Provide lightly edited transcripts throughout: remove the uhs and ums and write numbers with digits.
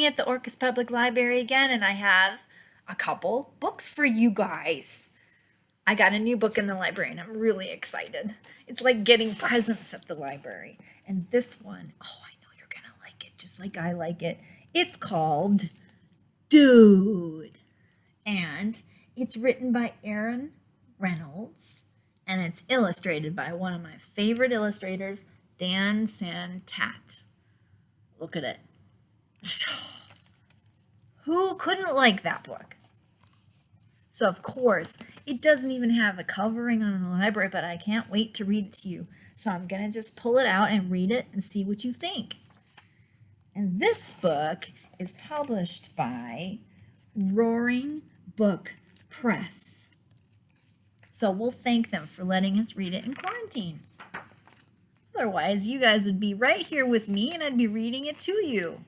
Connie at the Orcas Public Library again, and I have a couple books for you guys. I got a new book in the library and I'm really excited. It's like getting presents at the library. And this one, oh, I know you're gonna like it just like I like it. It's called Dude. And it's written by Aaron Reynolds and it's illustrated by one of my favorite illustrators, Dan Santat. Look at it. Who couldn't like that book? So, of course, it doesn't even have a covering on the library, but I can't wait to read it to you. So I'm going to just pull it out and read it and see what you think. And this book is published by Brook Press. So we'll thank them for letting us read it in quarantine. Otherwise, you guys would be right here with me and I'd be reading it to you.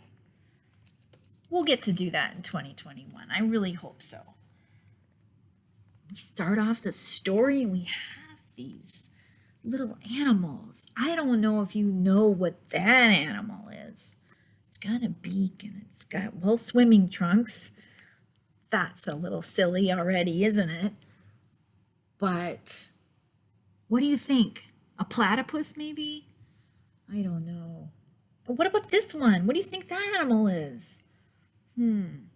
We'll get to do that in 2021. I really hope so. We start off the story and we have these little animals. I don't know if you know what that animal is. It's got a beak and it's got, well, swimming trunks. That's a little silly already, isn't it? But what do you think? A platypus maybe? I don't know. But what about this one? What do you think that animal is? I don't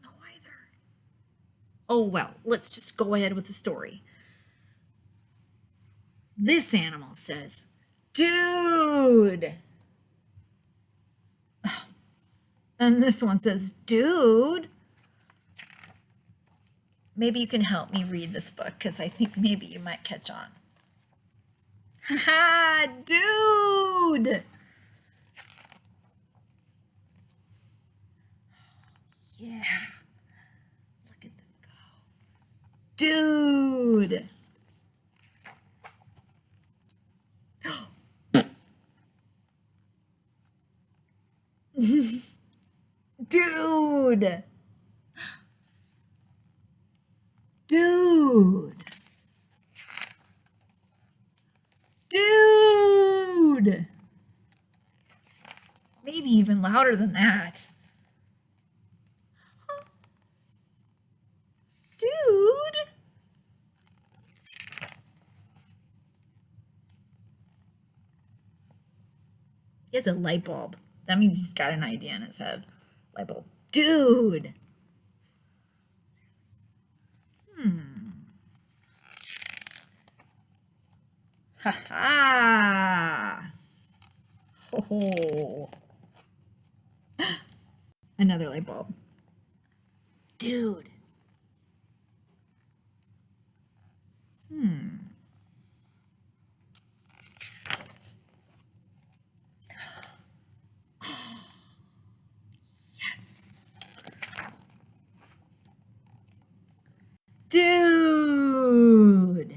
know either. Oh, well, let's just go ahead with the story. This animal says, dude. Oh. And this one says, dude. Maybe you can help me read this book because I think maybe you might catch on. Ha ha, dude. Yeah. Look at them go. Dude. Dude. Dude. Dude. Maybe even louder than that. Dude. He has a light bulb. That means he's got an idea in his head. Light bulb. Dude. Ha ha. Oh. Another light bulb. Dude. Yes. Dude.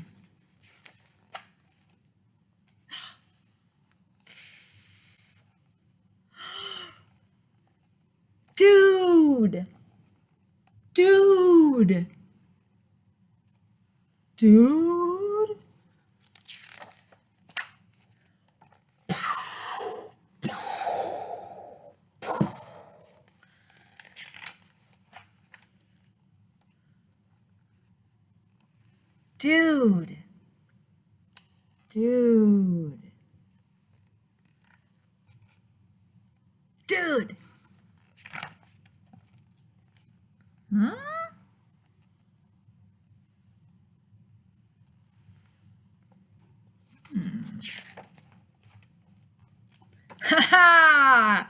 Dude. Dude. Dude. Dude. Dude. Dude. Huh? Ha ha!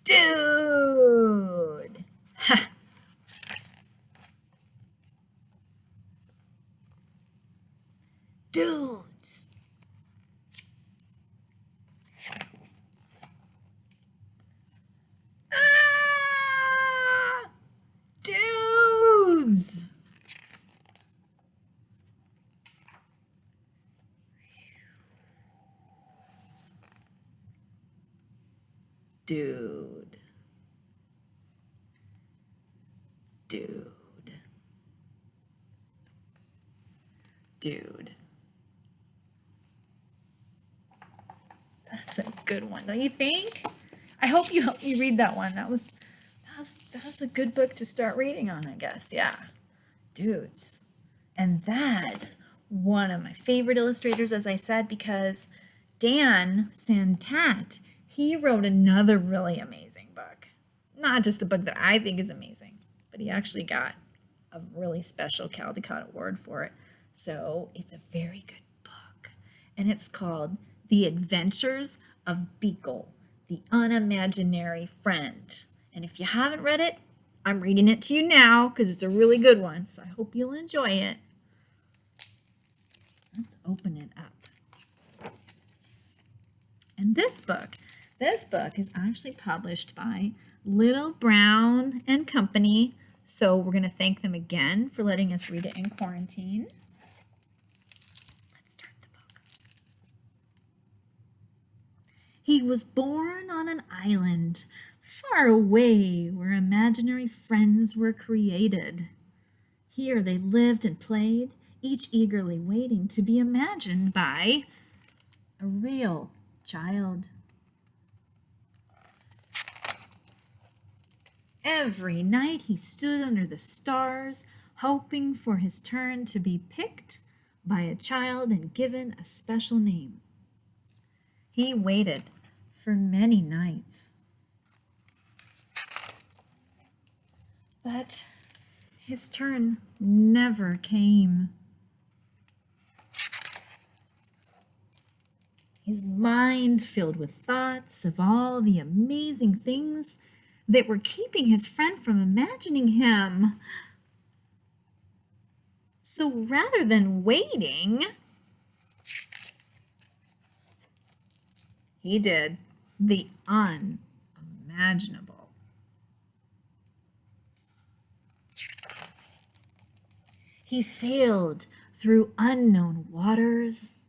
Dude! Ha! Dudes! Ah! Dudes! Dude. Dude. Dude. That's a good one, don't you think? I hope you helped me read that one. That was that's a good book to start reading on, I guess. Yeah. Dudes. And that's one of my favorite illustrators, as I said, because Dan Santat, he wrote another really amazing book. Not just a book that I think is amazing, but he actually got a really special Caldecott Award for it. So it's a very good book. And it's called The Adventures of Beekle, the Unimaginary Friend. And if you haven't read it, I'm reading it to you now because it's a really good one. So I hope you'll enjoy it. Let's open it up. And this book is actually published by Little Brown and Company. So we're going to thank them again for letting us read it in quarantine. Let's start the book. He was born on an island far away where imaginary friends were created. Here they lived and played, each eagerly waiting to be imagined by a real child. Every night he stood under the stars, hoping for his turn to be picked by a child and given a special name. He waited for many nights. But his turn never came. His mind filled with thoughts of all the amazing things that were keeping his friend from imagining him. So rather than waiting, he did the unimaginable. He sailed through unknown waters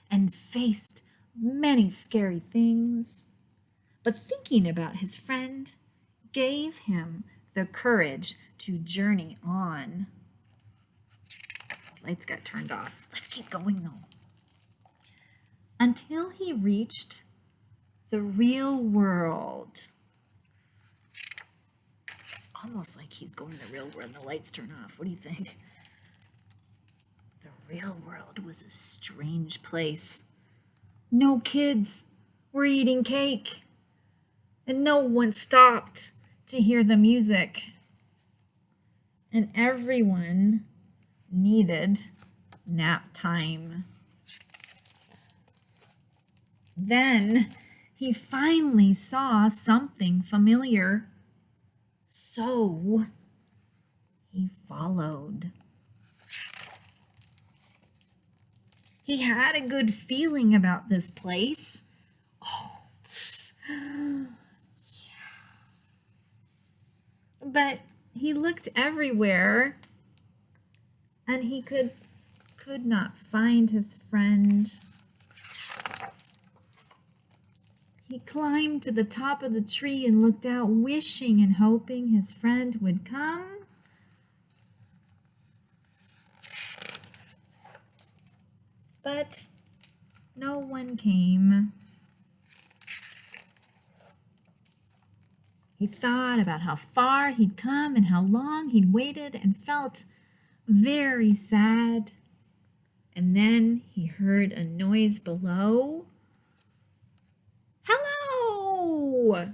and faced many scary things, but thinking about his friend gave him the courage to journey on. Lights got turned off. Let's keep going though. Until he reached the real world. It's almost like he's going to the real world and the lights turn off. What do you think? The real world was a strange place. No kids were eating cake, and no one stopped to hear the music. And everyone needed nap time. Then he finally saw something familiar, so he followed. He had a good feeling about this place. Oh, yeah. But he looked everywhere, and he could not find his friend. He climbed to the top of the tree and looked out, wishing and hoping his friend would come. But no one came. He thought about how far he'd come and how long he'd waited and felt very sad. And then he heard a noise below. Hello!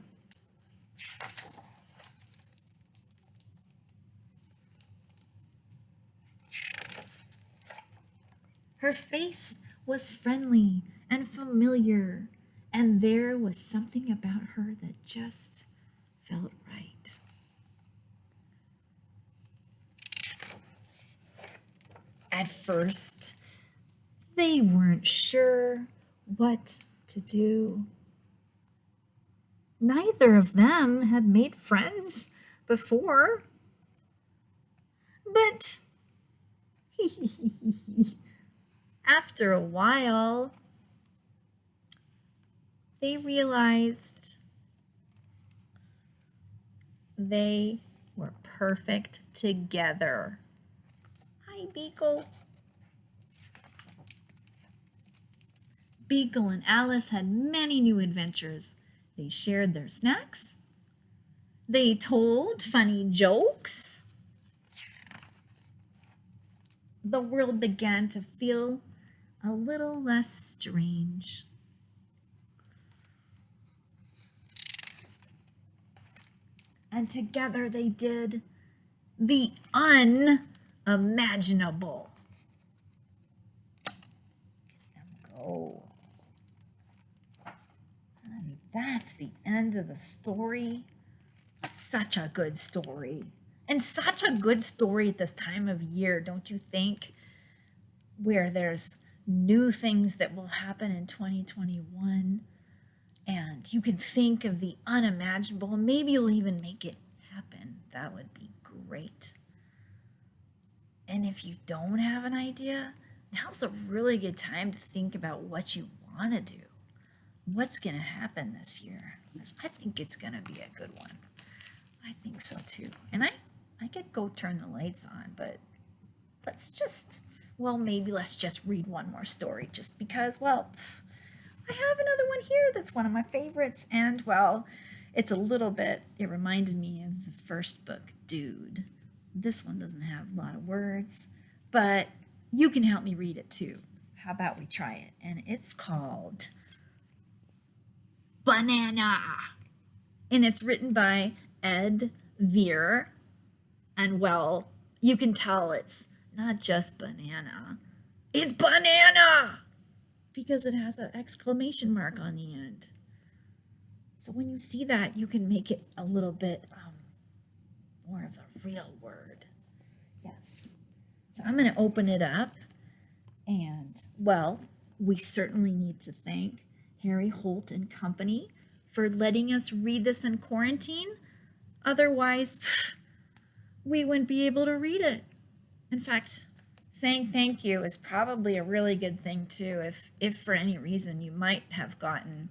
Her face was friendly and familiar, and there was something about her that just felt right. At first, they weren't sure what to do. Neither of them had made friends before. But after a while, they realized they were perfect together. Hi, Beekle. Beekle and Alice had many new adventures. They shared their snacks, They told funny jokes. The world began to feel a little less strange. And together they did the unimaginable. Let them go. And that's the end of the story. Such a good story. And such a good story at this time of year, don't you think? Where there's new things that will happen in 2021. And you can think of the unimaginable. Maybe you'll even make it happen. That would be great. And if you don't have an idea, now's a really good time to think about what you want to do. What's going to happen this year? I think it's going to be a good one. I think so too. And I could go turn the lights on, but let's just read one more story just because, well, I have another one here that's one of my favorites. And, well, it reminded me of the first book, Dude. This one doesn't have a lot of words, but you can help me read it too. How about we try it? And it's called Banana. And it's written by Ed Vere. And, well, you can tell it's not just banana. It's banana! Because it has an exclamation mark on the end. So when you see that, you can make it a little bit more of a real word. Yes. So I'm going to open it up. And, well, we certainly need to thank Henry Holt and Company for letting us read this in quarantine. Otherwise, we wouldn't be able to read it. In fact, saying thank you is probably a really good thing too. If for any reason you might have gotten,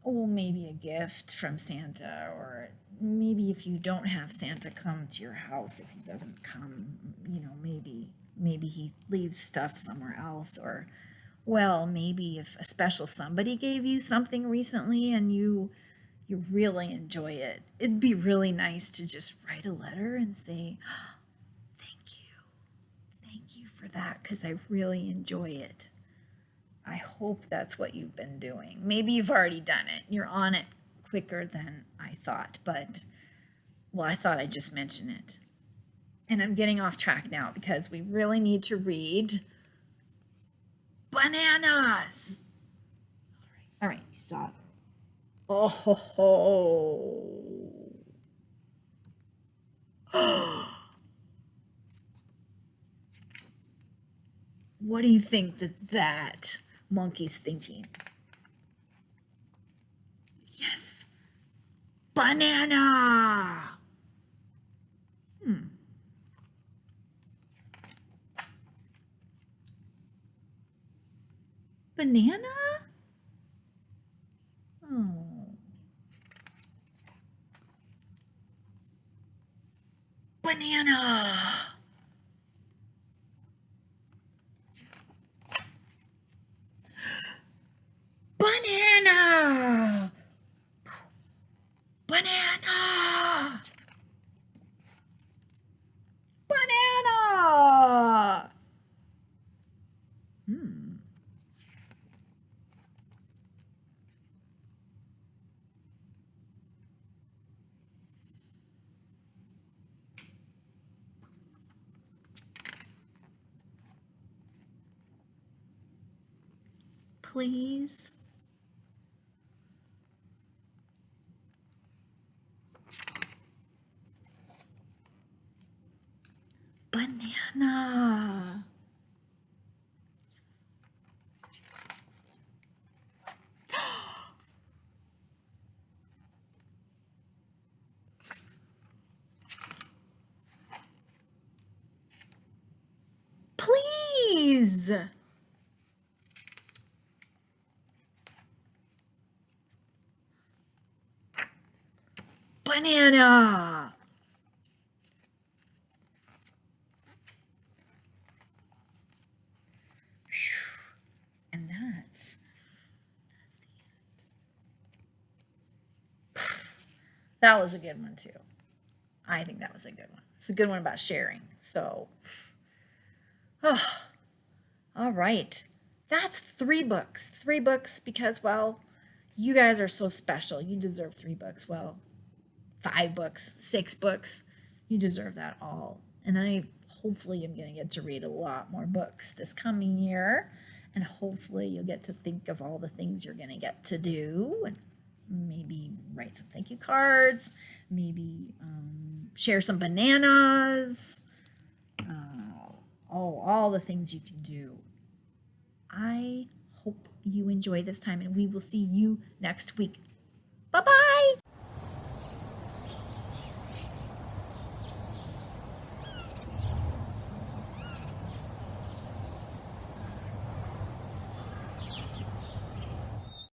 maybe a gift from Santa, or maybe if you don't have Santa come to your house, if he doesn't come, maybe he leaves stuff somewhere else, or, well, maybe if a special somebody gave you something recently and you really enjoy it, it'd be really nice to just write a letter and say, thank you for that, because I really enjoy it. I hope that's what you've been doing. Maybe you've already done it. You're on it quicker than I thought, but, well, I thought I'd just mention it. And I'm getting off track now because we really need to read bananas. All right, you saw them. Oh, ho, ho. What do you think that monkey's thinking? Yes, banana. Banana? Oh. Banana. Banana. Banana. Banana. Please. Banana. Please. Banana. And that's the end. That was a good one too. I think that was a good one. It's a good one about sharing. So, all right. That's 3 books. 3 books because, well, you guys are so special. You deserve 3 books. Well, 5 books, 6 books. You deserve that all. And I hopefully am going to get to read a lot more books this coming year. And hopefully you'll get to think of all the things you're going to get to do. And maybe write some thank you cards. Maybe share some bananas. All the things you can do. I hope you enjoy this time, and we will see you next week. Bye-bye.